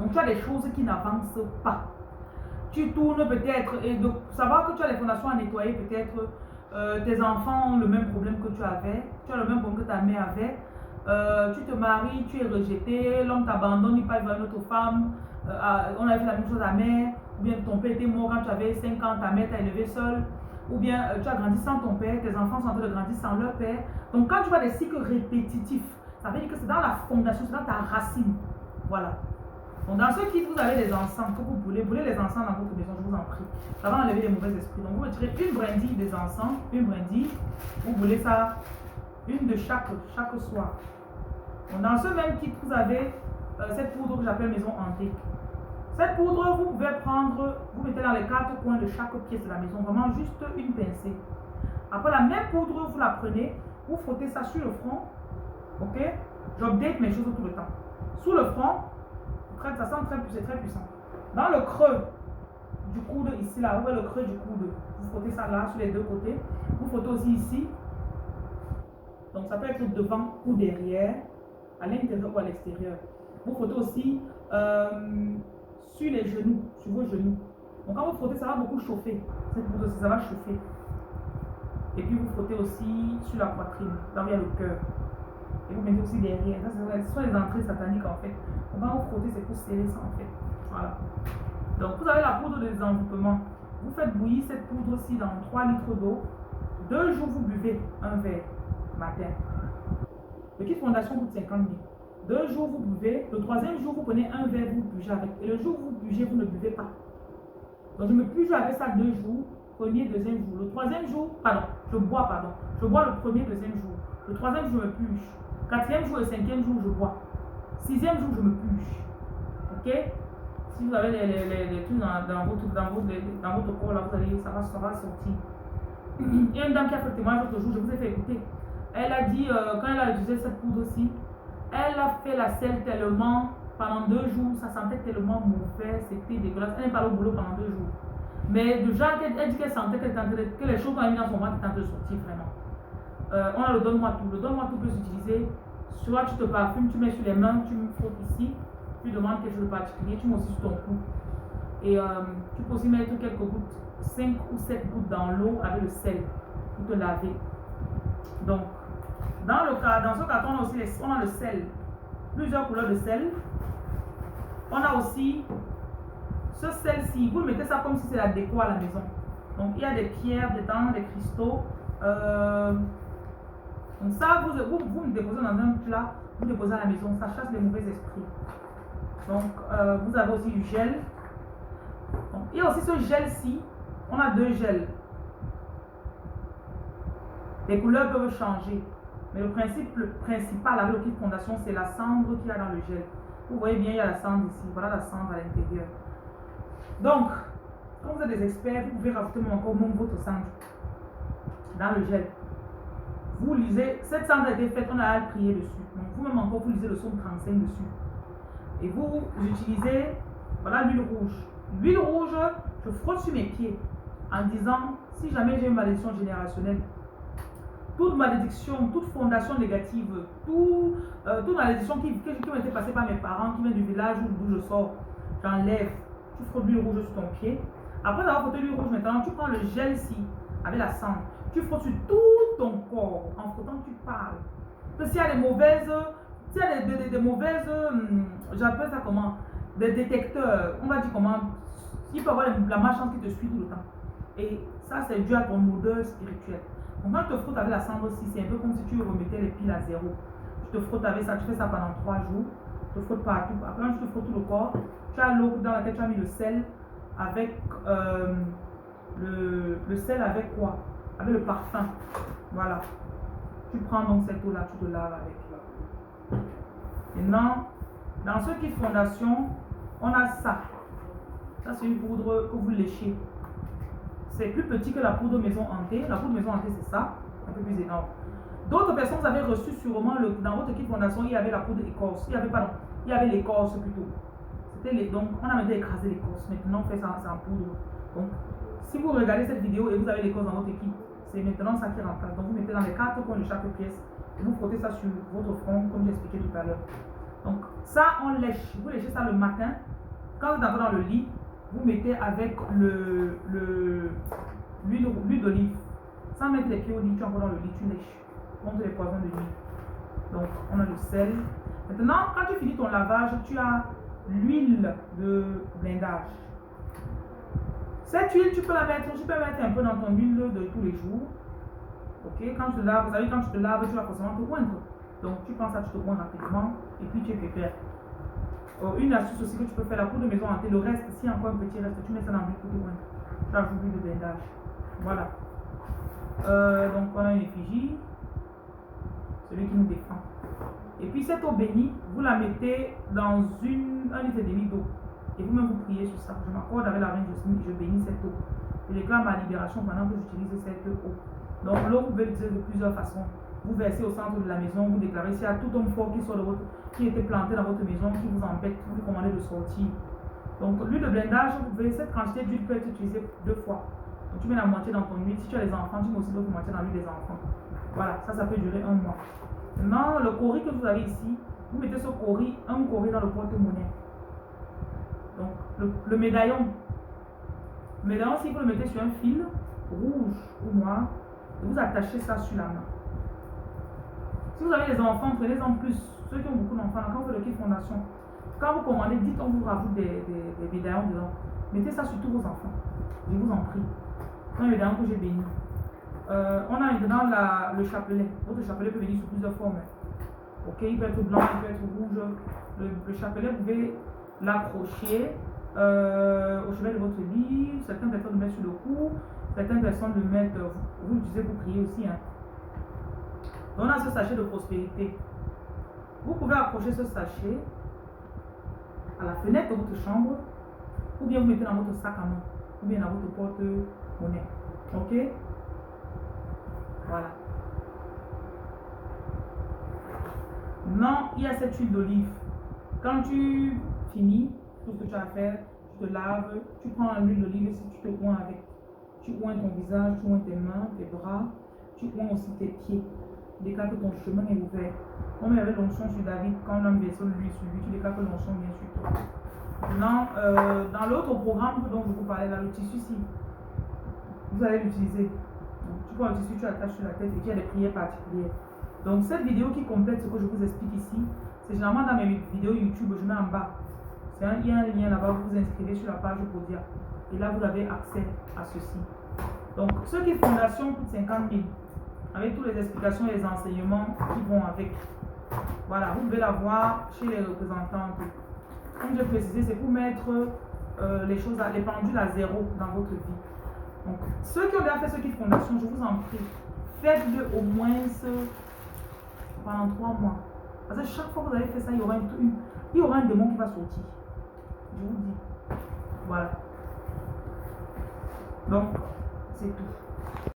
Donc tu as des choses qui n'avancent pas. Tu tournes peut-être, et de savoir que tu as les fondations à nettoyer, peut-être tes enfants ont le même problème que tu avais, tu as le même problème que ta mère avait. Tu te maries, tu es rejeté, l'homme t'abandonne, il part vers une autre femme, on a fait la même chose à ta mère, ou bien ton père était mort quand tu avais 5 ans, ta mère t'a élevé seule, ou bien tu as grandi sans ton père, tes enfants sont en train de grandir sans leur père. Donc quand tu vois des cycles répétitifs, ça veut dire que c'est dans la fondation, c'est dans ta racine. Voilà. Donc dans ce kit, vous avez des encens que vous brûlez les encens dans votre maison, je vous en prie. Ça va enlever les mauvais esprits. Donc vous retirez une brindille des encens, une brindille, vous brûlez ça, une de chaque soir. Donc dans ce même kit, vous avez cette poudre que j'appelle maison hantée. Cette poudre, vous pouvez prendre, vous mettez dans les 4 coins de chaque pièce de la maison, vraiment juste une pincée. Après la même poudre, vous la prenez, vous frottez ça sur le front. Ok? J'update mes choses tout le temps. Sous le front, ça sent c'est très puissant. Dans le creux du coude, ici, là, vous voyez le creux du coude, vous frottez ça là, sur les deux côtés. Vous frottez aussi ici. Donc ça peut être devant ou derrière, à l'intérieur ou à l'extérieur. Vous frottez aussi sur les genoux, sur vos genoux. Donc quand vous frottez, ça va beaucoup chauffer. Cette poudre aussi, ça va chauffer. Et puis vous frottez aussi sur la poitrine, là où il y a le cœur. Et vous mettez aussi derrière. Ce sont les entrées sataniques en fait. Donc quand vous frottez, c'est pour sceller ça en fait. Voilà. Donc vous avez la poudre de désenvoûtement. Vous faites bouillir cette poudre aussi dans 3 litres d'eau. 2 jours, vous buvez un verre matin. Le kit fondation coûte 50 000. 2 jours, vous buvez. Le 3e jour, vous prenez un verre, vous buvez avec. Et le jour où vous buvez, vous ne buvez pas. Donc je me puge avec ça 2 jours. Premier, 2e jour. Le 3e jour, je bois le premier, 2e jour. Le 3e jour, je me puge. 4e jour et 5e jour, je bois. 6e jour, je me puge. Ok? Si vous avez les trucs dans votre corps, là, vous allez, ça va sortir. Il y a une dame qui a fait témoignage l'autre jour, je vous ai fait écouter. Elle a dit, quand elle a utilisé cette poudre aussi, elle a fait la selle tellement, pendant 2 jours, ça sentait tellement mauvais, c'était dégueulasse. Elle n'est pas allée au boulot pendant 2 jours. Mais déjà, elle dit qu'elle sentait que les choses qu'on a mis dans son ventre étaient en train de sortir vraiment. On a le donne-moi tout. Le donne-moi tout peut s'utiliser. Soit tu te parfumes, tu mets sur les mains, tu me frottes ici. Tu demandes quelque chose de particulier, tu mets aussi sur ton cou. Et tu peux aussi mettre quelques gouttes, 5 ou 7 gouttes dans l'eau avec le sel pour te laver. Donc, dans ce carton, on a le sel, plusieurs couleurs de sel. On a aussi ce sel-ci, vous mettez ça comme si c'est la déco à la maison. Donc, il y a des pierres dedans, des cristaux. Donc ça, vous me déposez dans un plat, vous déposez à la maison, ça chasse les mauvais esprits. Donc, vous avez aussi du gel. Donc, il y a aussi ce gel-ci. On a 2 gels. Les couleurs peuvent changer. Mais le principe principal avec le kit fondation, c'est la cendre qu'il y a dans le gel. Vous voyez bien, il y a la cendre ici. Voilà la cendre à l'intérieur. Donc, quand vous êtes des experts, vous pouvez rajouter encore votre cendre dans le gel. Vous lisez, cette cendre a été faite, on a prié dessus. Donc, vous-même encore, vous lisez le psaume 35 dessus. Et vous utilisez, voilà l'huile rouge. L'huile rouge, je frotte sur mes pieds en disant, si jamais j'ai une malédiction générationnelle, toute malédiction, toute fondation négative, toute malédiction qui ont été passée par mes parents, qui vient du village d'où je sors, j'enlève. Tu frottes l'huile rouge sur ton pied. Après avoir frotté l'huile rouge, maintenant, tu prends le gel-ci avec la cendre. Tu frottes sur tout ton corps. En frottant, tu parles. Parce qu'il y a des mauvaises... S'il y a des mauvaises, j'appelle ça comment? Des détecteurs, on va dire comment? Il peut y avoir la malchance qui te suit tout le temps. Et ça, c'est dû à ton odeur spirituelle. Donc, quand tu te frottes avec la cendre aussi, c'est un peu comme si tu remettais les piles à zéro. Tu te frottes avec ça, tu fais ça pendant 3 jours. Tu te frottes partout. Après, quand tu te frottes tout le corps, tu as l'eau dans laquelle tu as mis le sel avec le sel avec quoi? Avec le parfum. Voilà. Tu prends donc cette eau-là, tu te laves avec. Maintenant, dans ce kit fondation, on a ça. Ça, c'est une poudre que vous léchez. C'est plus petit que la poudre maison hantée. La poudre maison hantée, c'est ça, un peu plus énorme. D'autres personnes avaient reçu sûrement, dans votre kit fondation, il y avait la poudre écorce. Il y avait l'écorce plutôt. Donc, on a maintenant écrasé l'écorce. Maintenant, on fait ça en poudre. Donc, si vous regardez cette vidéo et vous avez l'écorce dans votre équipe, c'est maintenant ça qui rentre. Donc, vous mettez dans les 4 coins de chaque pièce. Et vous frottez ça sur votre front, comme j'ai expliqué tout à l'heure. Donc, ça, on lèche. Vous léchez ça le matin. Quand vous êtes encore dans le lit, vous mettez avec l'huile d'olive. Sans mettre les pieds au lit, tu es encore dans le lit, tu lèches contre les poisons de nuit. Donc, on a le sel. Maintenant, quand tu finis ton lavage, tu as l'huile de blindage. Cette huile, tu peux mettre un peu dans ton huile de tous les jours. Ok, quand tu te laves, vous savez, quand tu te laves, tu vas forcément te oindre. Donc, tu prends ça, tu te oins rapidement et puis tu es pépère. Une astuce aussi que tu peux faire, la poudre de maison hantée, le reste, s'il y a encore un petit reste, tu mets ça dans l'huile pour te oindre. Tu ajoutes l'huile de blindage. Voilà. Donc, on a une effigie, celui qui nous défend. Et puis, cette eau bénie, vous la mettez dans 1,5 litre d'eau. Et vous-même, vous priez sur ça. Je m'accorde avec la reine Jocelyne, je bénis cette eau. Je déclare ma libération pendant que j'utilise cette eau. Donc, l'eau, vous pouvez l'utiliser de plusieurs façons. Vous versez au centre de la maison, vous déclarez s'il y a tout homme fort qui était planté dans votre maison, qui vous embête, vous lui commandez de sortir. Donc, l'huile de blindage, vous pouvez, cette quantité d'huile peut être utilisée 2 fois. Donc, tu mets la moitié dans ton huile. Si tu as des enfants, tu mets aussi l'autre moitié dans l'huile des enfants. Voilà, ça peut durer 1 mois. Maintenant, le cori que vous avez ici, vous mettez ce cori, un cori dans le porte-monnaie. Donc, le médaillon. Le médaillon, si vous le mettez sur un fil rouge ou noir, et vous attachez ça sur la main. Si vous avez des enfants, prenez-en plus. Ceux qui ont beaucoup d'enfants, quand vous faites le kit fondation, quand vous commandez, dites on vous rajoute des médaillons dedans. Mettez ça sur tous vos enfants. Je vous en prie. C'est un médaillon que j'ai béni. On a maintenant le chapelet. Votre chapelet peut venir sous plusieurs formes. Ok, il peut être blanc, il peut être rouge. Le chapelet, vous pouvez l'accrocher au chevet de votre lit. Certaines personnes le mettent sur le cou. Certaines personnes le mettent, vous l'utilisez pour prier aussi. Hein. Donc on a ce sachet de prospérité. Vous pouvez accrocher ce sachet à la fenêtre de votre chambre, ou bien vous mettez dans votre sac à main, ou bien dans votre porte-monnaie. Ok? Voilà. Maintenant, il y a cette huile d'olive. Quand tu finis tout ce que tu as à faire, tu te laves, tu prends l'huile d'olive et si tu te oins avec. Tu oins ton visage, tu oins tes mains, tes bras, tu oins aussi tes pieds. Tu déclares que ton chemin est ouvert. Comme il y avait l'onction sur David, quand l'homme versait l'huile sur lui, tu déclares que l'onction vient sur toi. Maintenant, dans l'autre programme dont je vous parlais, là, le tissu, si vous allez l'utiliser. Tu prends le tissu, tu attaches sur la tête et tu as des prières particulières. Donc, cette vidéo qui complète ce que je vous explique ici, c'est généralement dans mes vidéos YouTube, je mets en bas. Il y a un lien là-bas, vous vous inscrivez sur la page Podia. Et là, vous avez accès à ceci. Donc, ce qui est fondation coûte 50 000. Avec toutes les explications et les enseignements qui vont avec. Voilà, vous devez la voir chez les représentantes. Comme je précisé, c'est pour mettre les pendules à zéro dans votre vie. Donc, ceux qui ont déjà fait ce kit fondation, je vous en prie, faites-le au moins pendant 3 mois. Parce que chaque fois que vous avez fait ça, il y aura un démon qui va sortir. Je vous dis. Voilà. Donc, c'est tout.